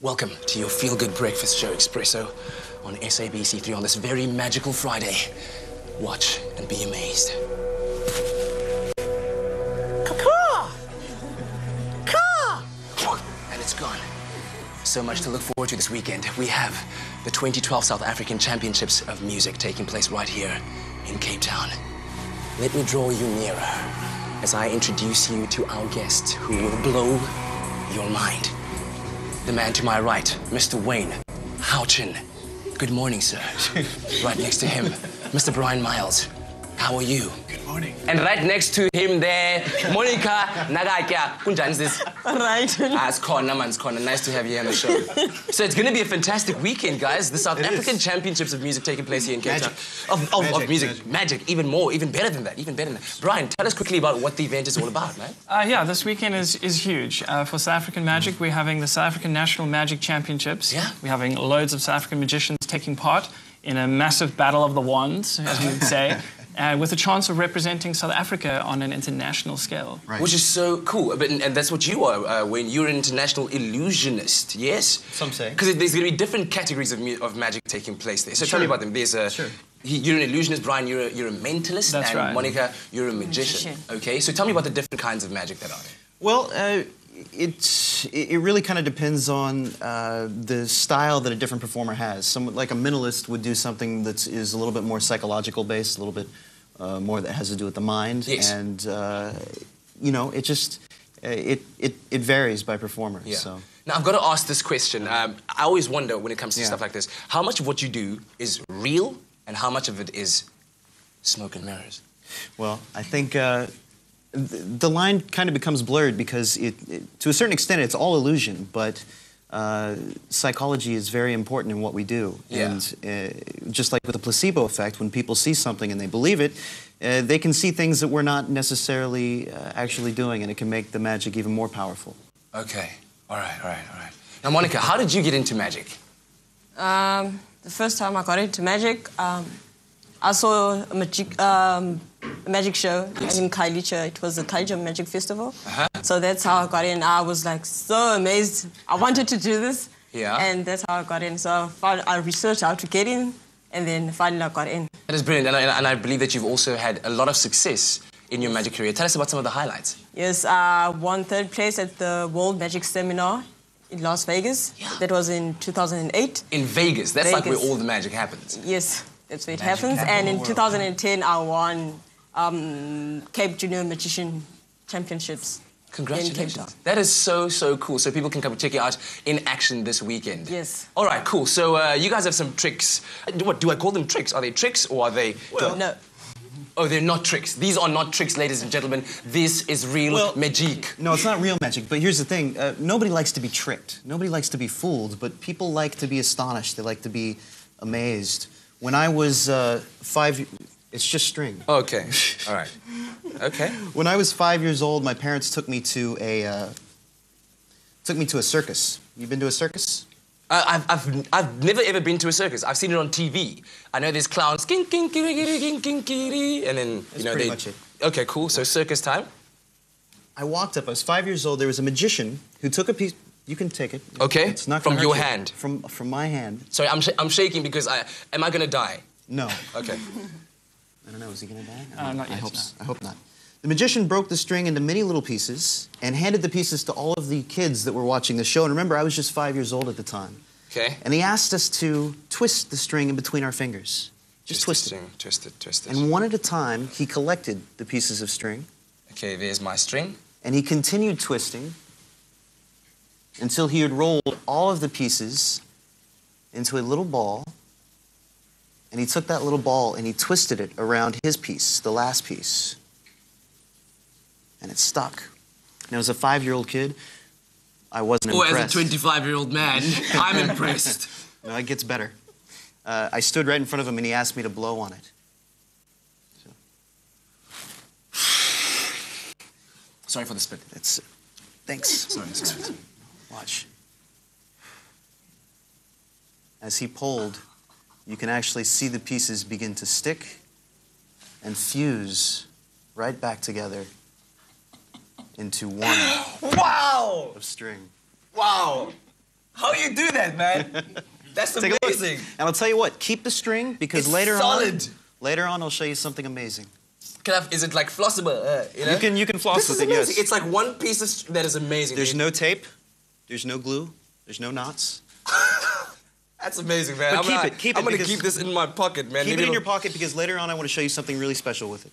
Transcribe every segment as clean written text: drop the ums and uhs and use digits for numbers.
Welcome to your feel-good breakfast show, Espresso, on SABC3 on this very magical Friday. Watch and be amazed. Caw! Caw! And it's gone. So much to look forward to this weekend. We have the 2012 South African Championships of Music taking place right here in Cape Town. Let me draw you nearer as I introduce you to our guest who will blow your mind. The man to my right, Mr. Wayne Houchin. Good morning, sir. Right next to him, Mr. Bryan Miles. How are you? Good morning. And right next to him there, Monica Nagakya. Kunjani sis? Right. It's Connor, man. It's Connor. Nice to have you here on the show. So it's going to be a fantastic weekend, guys. The South African Championships of Music taking place here in Cape Town. Of music. Magic. Even more. Even better than that. Even better than that. Bryan, tell us quickly about what the event is all about, man. Yeah, this weekend is huge. For South African Magic, we're having the South African National Magic Championships. Yeah. We're having loads of South African magicians taking part in a massive battle of the wands, as we would say. With a chance of representing South Africa on an international scale. Right. Which is so cool. And that's what you are when you're an international illusionist, yes? Some say. Because there's going to be different categories of magic taking place there. So tell me about them. There's a... Sure. You're an illusionist, Bryan, you're a mentalist. That's and right. Monica, you're a magician. Okay, so tell me about the different kinds of magic that are there. Well, it really kind of depends on the style that a different performer has. Like a mentalist would do something that is a little bit more psychological based, a little bit more that has to do with the mind. Yes. And you know, it varies by performer. Yeah. So. Now I've got to ask this question. I always wonder when it comes to stuff like this, how much of what you do is real and how much of it is smoke and mirrors? Well, I think the line kind of becomes blurred because to a certain extent, it's all illusion, but psychology is very important in what we do. Yeah. And just like with the placebo effect, when people see something and they believe it, they can see things that we're not necessarily actually doing, and it can make the magic even more powerful. Okay. All right. Now, Monica, how did you get into magic? The first time I got into magic, I saw a magic show in Kailicha. It was the Kailicha Magic Festival. So that's how I got in. I was like so amazed. I wanted to do this. Yeah. And that's how I got in. So I researched how to get in, and then finally I got in. That is brilliant. And I believe that you've also had a lot of success in your magic career. Tell us about some of the highlights. Yes, I won 3rd place at the World Magic Seminar in Las Vegas. Yeah. That was in 2008. In Vegas? That's like where all the magic happens. Yes, that's where it happens. And in 2010, I won Cape Junior Magician Championships. Congratulations. That is so, so cool. So people can come check you out in action this weekend. Yes. All right, cool. So you guys have some tricks. What, do I call them tricks? Are they tricks or are they... Well, no. Oh, they're not tricks. These are not tricks, ladies and gentlemen. This is real magic. No, it's not real magic, but here's the thing. Nobody likes to be tricked. Nobody likes to be fooled, but people like to be astonished. They like to be amazed. When I was 5... It's just string. Okay. All right. Okay. When I was 5 years old, my parents took me to a circus. You been to a circus? I've never ever been to a circus. I've seen it on TV. I know there's clowns, and then That's pretty much it. Okay, cool. So circus time. I walked up. I was 5 years old. There was a magician who took a piece. You can take it. Okay. It's not from your hand. From my hand. Sorry, I'm shaking because am I gonna die? No. Okay. I don't know. Is he gonna die? Not yet. I hope not. The magician broke the string into many little pieces and handed the pieces to all of the kids that were watching the show. And remember, I was just 5 years old at the time. Okay. And he asked us to twist the string in between our fingers. Just twist it. Twist it. And one at a time, he collected the pieces of string. Okay, there's my string. And he continued twisting until he had rolled all of the pieces into a little ball. And he took that little ball and he twisted it around his piece, the last piece. And it stuck. And as a 5-year-old kid, I wasn't impressed. Or as a 25-year-old man, I'm impressed. No, it gets better. I stood right in front of him and he asked me to blow on it. So. Sorry for the spit. Thanks. Sorry. Watch. As he pulled, you can actually see the pieces begin to stick and fuse right back together into one wow! of string. Wow! How you do that, man? That's amazing. And I'll tell you what, keep the string because It's later solid. Later on, I'll show you something amazing. Is it like flossable? You know? You can floss with it. Amazing. Yes. It's like one piece that is amazing. There's no tape. There's no glue. There's no knots. That's amazing, man. But keep it. I'm gonna keep this in my pocket, man. Keep it in your pocket because later on I want to show you something really special with it.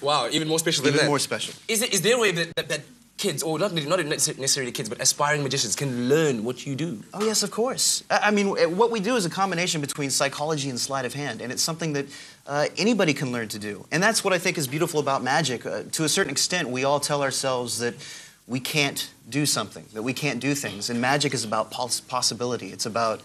Wow, even more special than that. Even more special. Is there a way that kids, or not necessarily kids, but aspiring magicians can learn what you do? Oh, yes, of course. I mean, what we do is a combination between psychology and sleight of hand, and it's something that anybody can learn to do. And that's what I think is beautiful about magic. To a certain extent, we all tell ourselves that we can't do something, that we can't do things. And magic is about possibility. It's about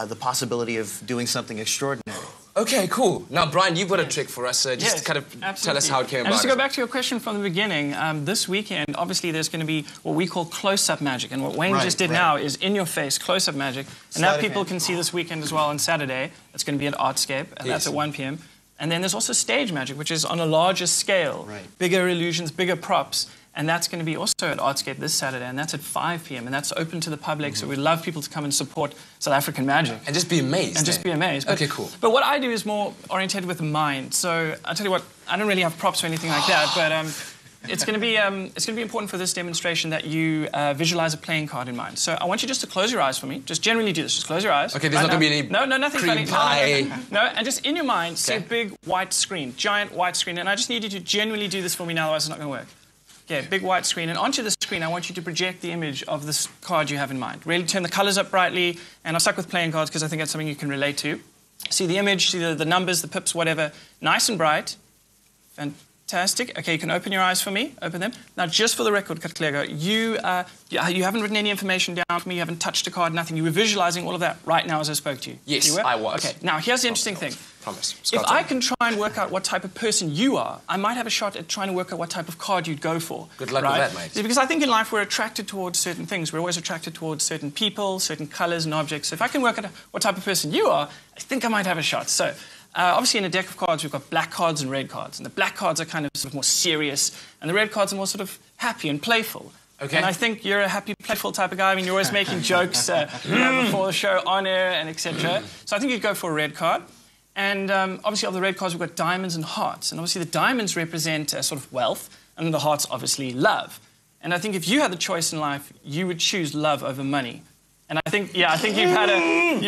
the possibility of doing something extraordinary. Okay, cool. Now, Bryan, you've got a trick for us. Just kind of tell us how it came about. And just to go back to your question from the beginning, this weekend, obviously, there's going to be what we call close-up magic. And what Wayne just did now is in-your-face close-up magic. And that people can see this weekend as well on Saturday. It's going to be at Artscape, and that's at 1 p.m. And then there's also stage magic, which is on a larger scale. Bigger illusions, bigger props. And that's going to be also at Artscape this Saturday, and that's at 5 p.m. And that's open to the public, so we'd love people to come and support South African magic. And just be amazed. And just be amazed. Okay, cool. But what I do is more orientated with the mind. So I'll tell you what, I don't really have props or anything like that, but it's going to be important for this demonstration that you visualize a playing card in mind. So I want you just to close your eyes for me. Just generally do this. Just close your eyes. Okay, there's not going to be any nothing cream funny. pie. No, and just in your mind, see a big white screen, giant white screen. And I just need you to genuinely do this for me now, otherwise it's not going to work. Okay, big white screen, and onto the screen I want you to project the image of this card you have in mind. Really turn the colours up brightly, and I've stuck with playing cards because I think that's something you can relate to. See the image, see the numbers, the pips, whatever, nice and bright. Fantastic. Okay, you can open your eyes for me, open them. Now just for the record, Katlego, you haven't written any information down for me, you haven't touched a card, nothing. You were visualising all of that right now as I spoke to you. Yes, you were? I was. Okay, now here's the interesting thing. Promise. If I can try and work out what type of person you are, I might have a shot at trying to work out what type of card you'd go for. Good luck with that, mate. Because I think in life we're attracted towards certain things. We're always attracted towards certain people, certain colours and objects. So if I can work out what type of person you are, I think I might have a shot. So obviously in a deck of cards we've got black cards and red cards. And the black cards are kind of sort of more serious, and the red cards are more sort of happy and playful. Okay. And I think you're a happy, playful type of guy. I mean, you're always making jokes before the show, on air, and etc. So I think you'd go for a red card. And obviously, of the red cards, we've got diamonds and hearts. And obviously, the diamonds represent sort of wealth, and the hearts, obviously, love. And I think if you had the choice in life, you would choose love over money. And I think, yeah, I think you've had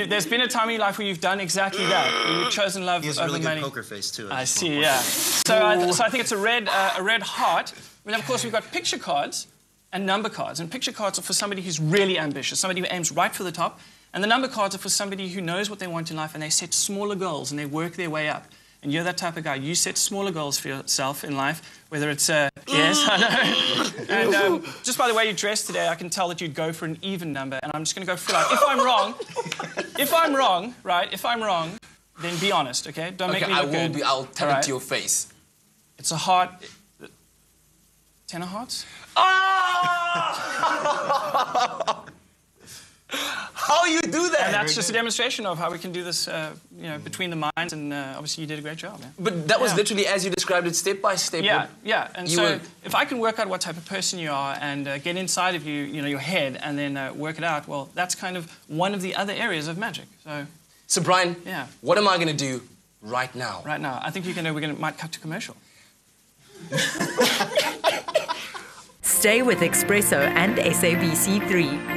there's been a time in your life where you've done exactly that. You've chosen love over money. He has a really good poker face, too. I see, yeah. So I think it's a red heart. And then, of course, we've got picture cards and number cards. And picture cards are for somebody who's really ambitious, somebody who aims right for the top. And the number cards are for somebody who knows what they want in life and they set smaller goals and they work their way up. And you're that type of guy. You set smaller goals for yourself in life, whether it's, yes, I know. And just by the way you dressed today, I can tell that you'd go for an even number. And I'm just going to go full out. If I'm wrong, then be honest, okay? Don't make me look good. I'll tell it to your face. It's a heart. 10 of hearts? How you do that? And that's just a demonstration of how we can do this, you know, between the minds. And obviously, you did a great job. Man. But that was literally as you described it, step by step. Yeah, yeah. And so, if I can work out what type of person you are and get inside of you, you know, your head, and then work it out, well, that's kind of one of the other areas of magic. So Bryan, what am I going to do right now? Right now, I think might cut to commercial. Stay with Expresso and SABC3.